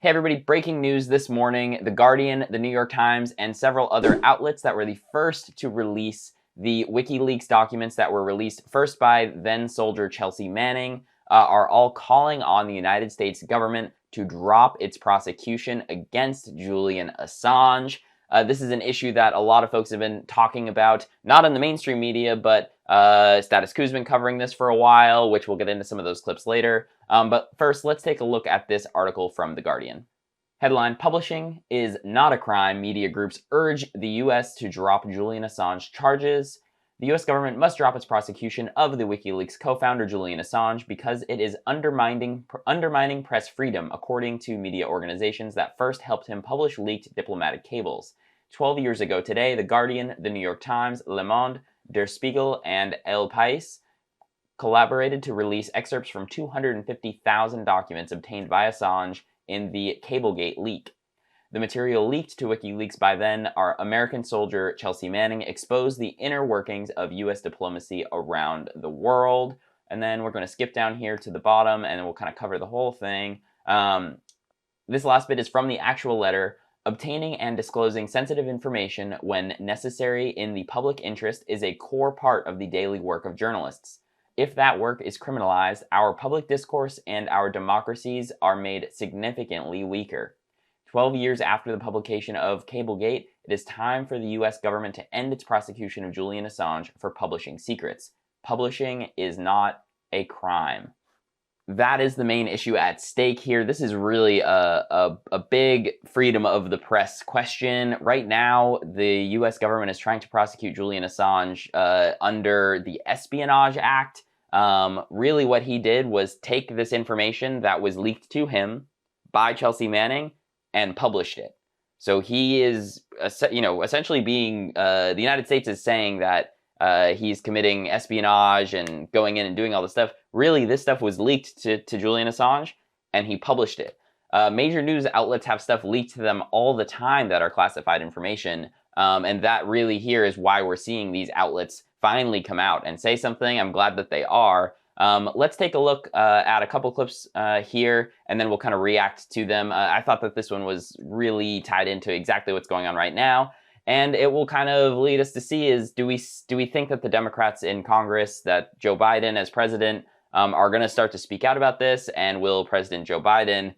Hey everybody, breaking news this morning. The Guardian, the New York Times, and several other outlets that were the first to release the WikiLeaks documents that were released first by then-soldier Chelsea Manning are all calling on the United States government to drop its prosecution against Julian Assange. This is an issue that a lot of folks have been talking about, not in the mainstream media, but Status Coup's been covering this for a while, which we'll get into some of those clips later. But first, let's take a look at this article from The Guardian. Headline: Publishing is not a crime. Media groups urge the U.S. to drop Julian Assange charges. The U.S. government must drop its prosecution of the WikiLeaks co-founder Julian Assange because it is undermining press freedom, according to media organizations that first helped him publish leaked diplomatic cables. 12 years ago today, The Guardian, The New York Times, Le Monde, Der Spiegel, and El País collaborated to release excerpts from 250,000 documents obtained by Assange in the Cablegate leak. The material leaked to WikiLeaks by then, our American soldier Chelsea Manning exposed the inner workings of U.S. diplomacy around the world. And then we're going to skip down here to the bottom, and then we'll kind of cover the whole thing. This last bit is from the actual letter. Obtaining and disclosing sensitive information when necessary in the public interest is a core part of the daily work of journalists. If that work is criminalized, our public discourse and our democracies are made significantly weaker. 12 years after the publication of Cablegate, it is time for the U.S. government to end its prosecution of Julian Assange for publishing secrets. Publishing is not a crime. That is the main issue at stake here. This is really a big freedom of the press question. Right now, the U.S. government is trying to prosecute Julian Assange under the Espionage Act. Really what he did was take this information that was leaked to him by Chelsea Manning and published it. So he is, essentially being, the United States is saying that he's committing espionage and going in and doing all this stuff. Really, this stuff was leaked to Julian Assange, and he published it. Major news outlets have stuff leaked to them all the time that are classified information, and that really here is why we're seeing these outlets finally come out and say something. I'm glad that they are. Let's take a look at a couple clips here, and then we'll kind of react to them. I thought that this one was really tied into exactly what's going on right now. And it will kind of lead us to see is, do we think that the Democrats in Congress, that Joe Biden as president, are going to start to speak out about this? And will President Joe Biden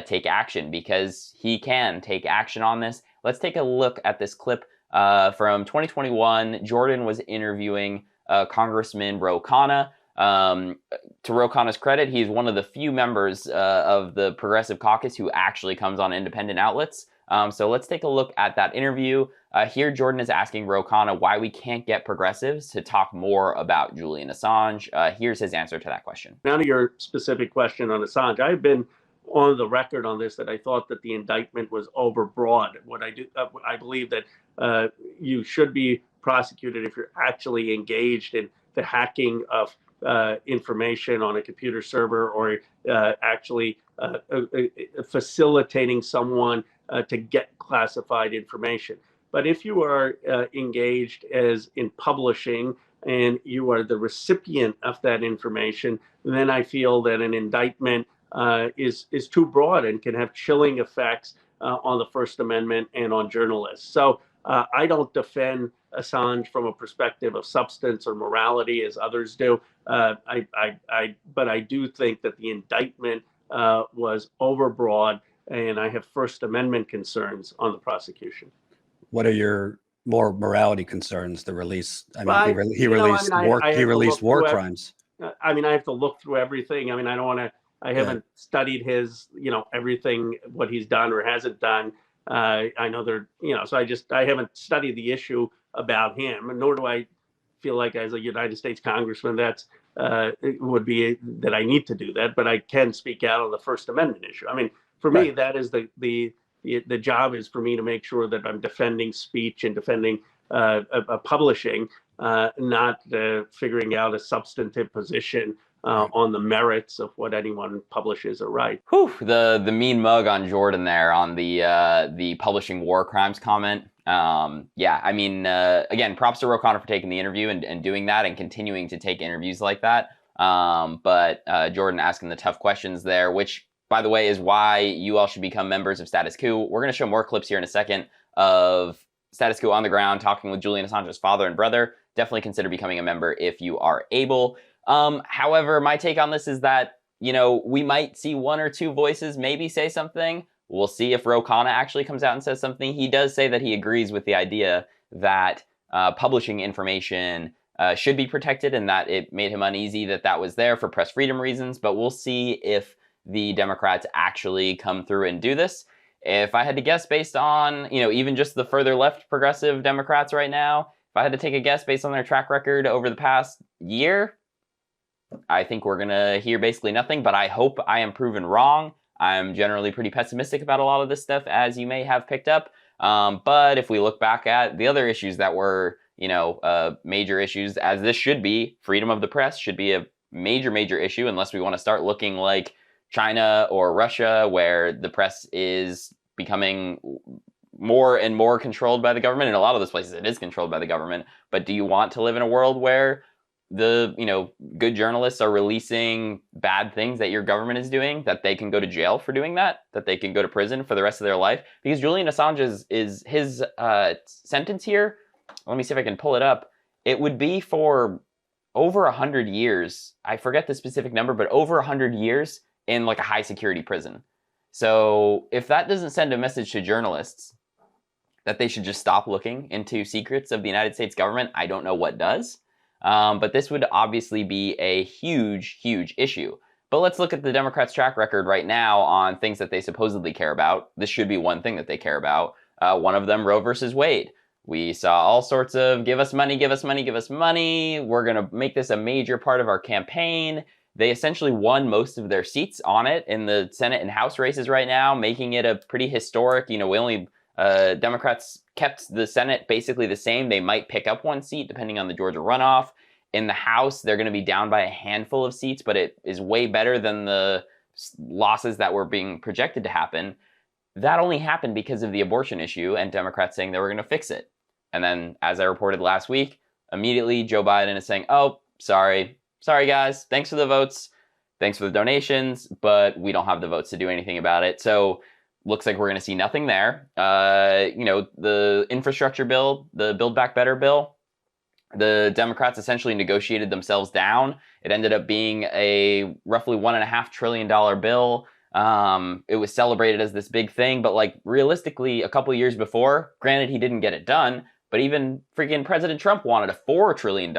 take action? Because he can take action on this. Let's take a look at this clip from 2021. Jordan was interviewing Congressman Ro Khanna. To Ro Khanna's credit, he's one of the few members of the Progressive Caucus who actually comes on independent outlets. So let's take a look at that interview. Here, Jordan is asking Ro Khanna why we can't get progressives to talk more about Julian Assange. Here's his answer to that question. Now to your specific question on Assange, I've been on the record on this that I thought that the indictment was overbroad. I believe that you should be prosecuted if you're actually engaged in the hacking of information on a computer server, or actually facilitating someone to get classified information. But if you are engaged as in publishing and you are the recipient of that information, then I feel that an indictment is too broad and can have chilling effects on the First Amendment and on journalists. So I don't defend Assange from a perspective of substance or morality as others do. But I do think that the indictment was overbroad, and I have First Amendment concerns on the prosecution. What are your more morality concerns? The release. I mean, he released war crimes. I mean, I have to look through everything. I mean, I don't want to. I haven't studied his, everything, what he's done or hasn't done. I know so I haven't studied the issue about him, and nor do I feel like as a United States congressman it would be that I need to do that, but I can speak out on the First Amendment issue. I mean, for me, that is the job is for me to make sure that I'm defending speech and defending publishing, not figuring out a substantive position on the merits of what anyone publishes or writes. Whew, the mean mug on Jordan there on the publishing war crimes comment. Yeah, I mean, again, props to Ro Khanna for taking the interview and doing that and continuing to take interviews like that. But Jordan asking the tough questions there, which by the way, is why you all should become members of Status Coup. We're going to show more clips here in a second of Status Coup on the ground talking with Julian Assange's father and brother. Definitely consider becoming a member if you are able. However, my take on this is that, you know, we might see one or two voices maybe say something. We'll see if Ro Khanna actually comes out and says something. He does say that he agrees with the idea that publishing information should be protected, and that it made him uneasy that that was there for press freedom reasons. But we'll see if the Democrats actually come through and do this. If I had to guess based on, you know, even just the further left progressive Democrats right now, if I had to take a guess based on their track record over the past year, I think we're going to hear basically nothing, but I hope I am proven wrong. I'm generally pretty pessimistic about a lot of this stuff, as you may have picked up. But if we look back at the other issues that were, you know, major issues, as this should be, freedom of the press should be a major issue, unless we want to start looking like China or Russia, where the press is becoming more and more controlled by the government. In a lot of those places, it is controlled by the government. But do you want to live in a world where the, you know, good journalists are releasing bad things that your government is doing, that they can go to jail for doing that they can go to prison for the rest of their life? Because Julian Assange is his sentence here, let me see if I can pull it up. It would be for over 100 years. I forget the specific number, but over 100 years in like a high security prison. So if that doesn't send a message to journalists that they should just stop looking into secrets of the United States government, I don't know what does. But this would obviously be a huge issue. But let's look at the Democrats' track record right now on things that they supposedly care about. This should be one thing that they care about. One of them, Roe versus Wade. We saw all sorts of give us money. We're going to make this a major part of our campaign. They essentially won most of their seats on it in the Senate and House races right now, making it a pretty historic, you know, we only Democrats kept the Senate basically the same. They might pick up one seat depending on the Georgia runoff. In the House, they're going to be down by a handful of seats, but it is way better than the losses that were being projected to happen. That only happened because of the abortion issue and Democrats saying they were going to fix it. And then, as I reported last week, immediately Joe Biden is saying, oh, sorry guys, thanks for the votes, thanks for the donations, but we don't have the votes to do anything about it. So looks like we're going to see nothing there. You know, the infrastructure bill, the Build Back Better bill, the Democrats essentially negotiated themselves down. It ended up being a roughly $1.5 trillion bill. It was celebrated as this big thing, but like realistically, a couple of years before, granted he didn't get it done, but even freaking President Trump wanted a $4 trillion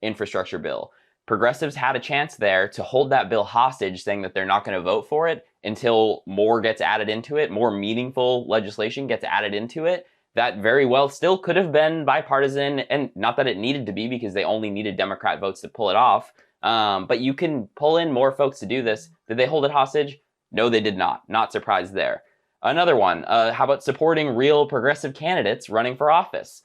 infrastructure bill. Progressives had a chance there to hold that bill hostage, saying that they're not going to vote for it until more gets added into it, more meaningful legislation gets added into it. That very well still could have been bipartisan, and not that it needed to be because they only needed Democrat votes to pull it off. But you can pull in more folks to do this. Did they hold it hostage? No, they did not. Not surprised there. Another one, how about supporting real progressive candidates running for office?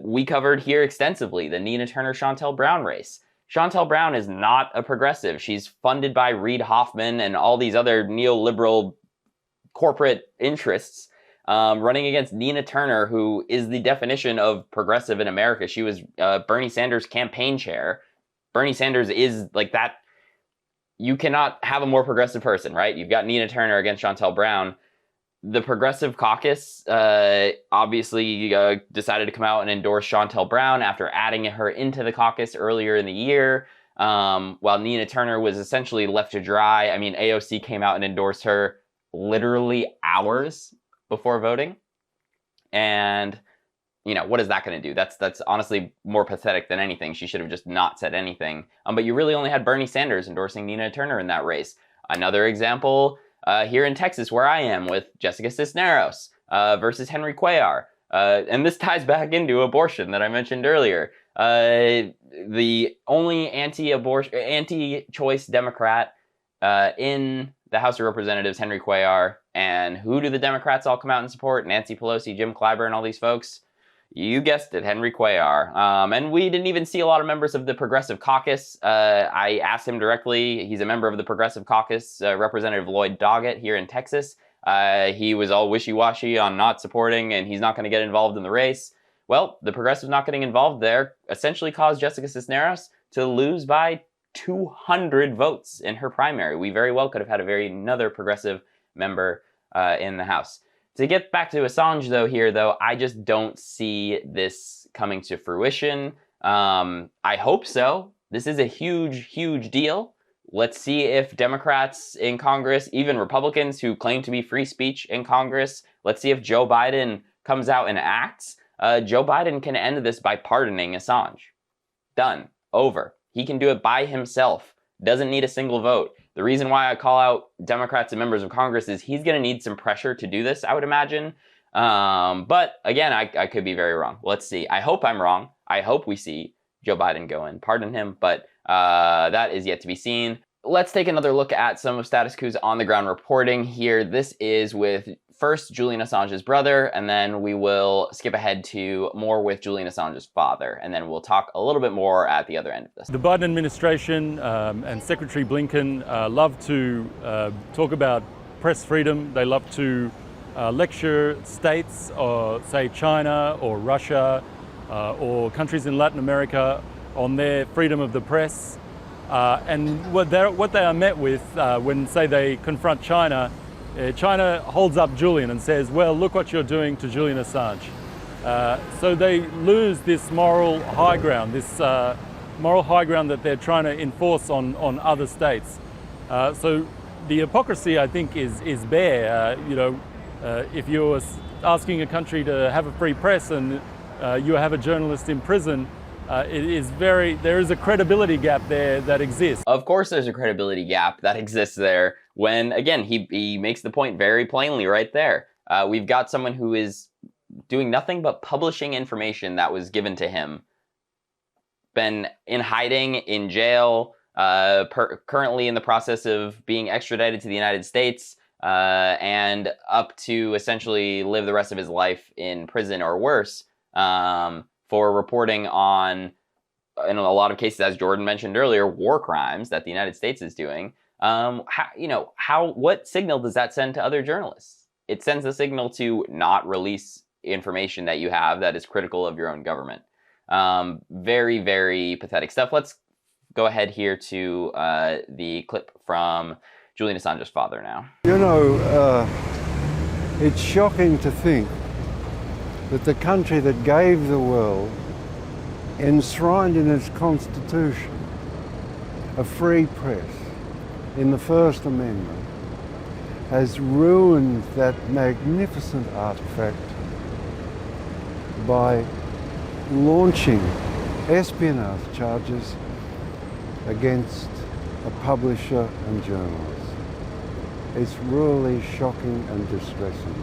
We covered here extensively the Nina Turner-Shontel Brown race. Shontel Brown is not a progressive. She's funded by Reid Hoffman and all these other neoliberal corporate interests, running against Nina Turner, who is the definition of progressive in America. She was Bernie Sanders' campaign chair. Bernie Sanders is like that. You cannot have a more progressive person, right? You've got Nina Turner against Shontel Brown. The Progressive Caucus obviously decided to come out and endorse Shontel Brown after adding her into the caucus earlier in the year, while Nina Turner was essentially left to dry. I mean, AOC came out and endorsed her literally hours before voting. And, you know, what is that going to do? That's honestly more pathetic than anything. She should have just not said anything. But you really only had Bernie Sanders endorsing Nina Turner in that race. Another example, here in Texas, where I am, with Jessica Cisneros versus Henry Cuellar. And this ties back into abortion that I mentioned earlier. The only anti-choice Democrat in the House of Representatives, Henry Cuellar. And who do the Democrats all come out and support? Nancy Pelosi, Jim Clyburn, all these folks. You guessed it, Henry Cuellar. And we didn't even see a lot of members of the Progressive Caucus. I asked him directly. He's a member of the Progressive Caucus, Representative Lloyd Doggett here in Texas. He was all wishy-washy on not supporting, and he's not going to get involved in the race. Well, the Progressives not getting involved there essentially caused Jessica Cisneros to lose by 200 votes in her primary. We very well could have had another progressive member in the House. To get back to Assange, though, I just don't see this coming to fruition. I hope so. This is a huge, huge deal. Let's see if Democrats in Congress, even Republicans who claim to be free speech in Congress, let's see if Joe Biden comes out and acts. Joe Biden can end this by pardoning Assange. Done. Over. He can do it by himself. Doesn't need a single vote. The reason why I call out Democrats and members of Congress is he's going to need some pressure to do this, I would imagine. But again, I could be very wrong. Let's see. I hope I'm wrong. I hope we see Joe Biden go and pardon him, but that is yet to be seen. Let's take another look at some of Status Coup's on-the-ground reporting here. This is with first Julian Assange's brother, and then we will skip ahead to more with Julian Assange's father, and then we'll talk a little bit more at the other end of this. The Biden administration and Secretary Blinken love to talk about press freedom. They love to lecture states, or say China or Russia or countries in Latin America on their freedom of the press. And what they are met with when, say, they confront China, China holds up Julian and says, well, look what you're doing to Julian Assange. So they lose this moral high ground, that they're trying to enforce on other states. So the hypocrisy, I think, is bare. If you're asking a country to have a free press and you have a journalist in prison, there is a credibility gap there that exists. Of course there's a credibility gap that exists there when, again, he makes the point very plainly right there. We've got someone who is doing nothing but publishing information that was given to him, been in hiding, in jail, currently in the process of being extradited to the United States, and up to essentially live the rest of his life in prison or worse, for reporting on, in a lot of cases, as Jordan mentioned earlier, war crimes that the United States is doing. What signal does that send to other journalists? It sends a signal to not release information that you have that is critical of your own government. Very, very pathetic stuff. Let's go ahead here to the clip from Julian Assange's father now. It's shocking to think that the country that gave the world, enshrined in its constitution, a free press in the First Amendment, has ruined that magnificent artifact by launching espionage charges against a publisher and journalist. It's really shocking and distressing,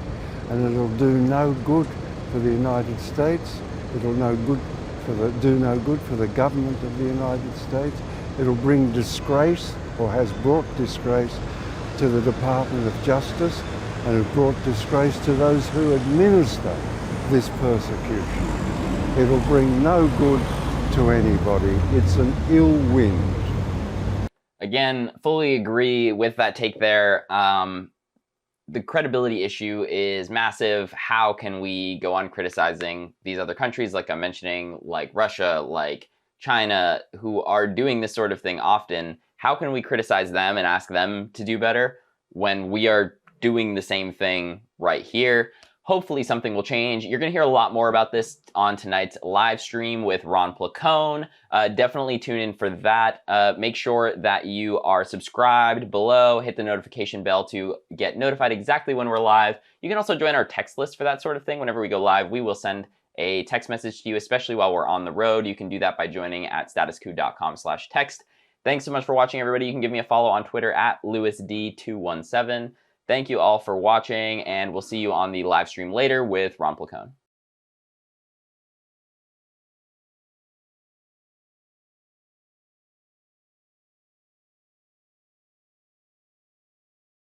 and it'll do no good for the United States. It'll do no good for the government of the United States. It'll bring disgrace, or has brought disgrace, to the Department of Justice, and has brought disgrace to those who administer this persecution. It'll bring no good to anybody. It's an ill wind. Again, fully agree with that take there. The credibility issue is massive. How can we go on criticizing these other countries, like I'm mentioning, like Russia, like China, who are doing this sort of thing often? How can we criticize them and ask them to do better when we are doing the same thing right here? Hopefully something will change. You're going to hear a lot more about this on tonight's live stream with Ron Placone. Definitely tune in for that. Make sure that you are subscribed below. Hit the notification bell to get notified exactly when we're live. You can also join our text list for that sort of thing. Whenever we go live, we will send a text message to you, especially while we're on the road. You can do that by joining at statuscoup.com/text. Thanks so much for watching, everybody. You can give me a follow on Twitter at LewisD217. Thank you all for watching, and we'll see you on the live stream later with Ron Placone.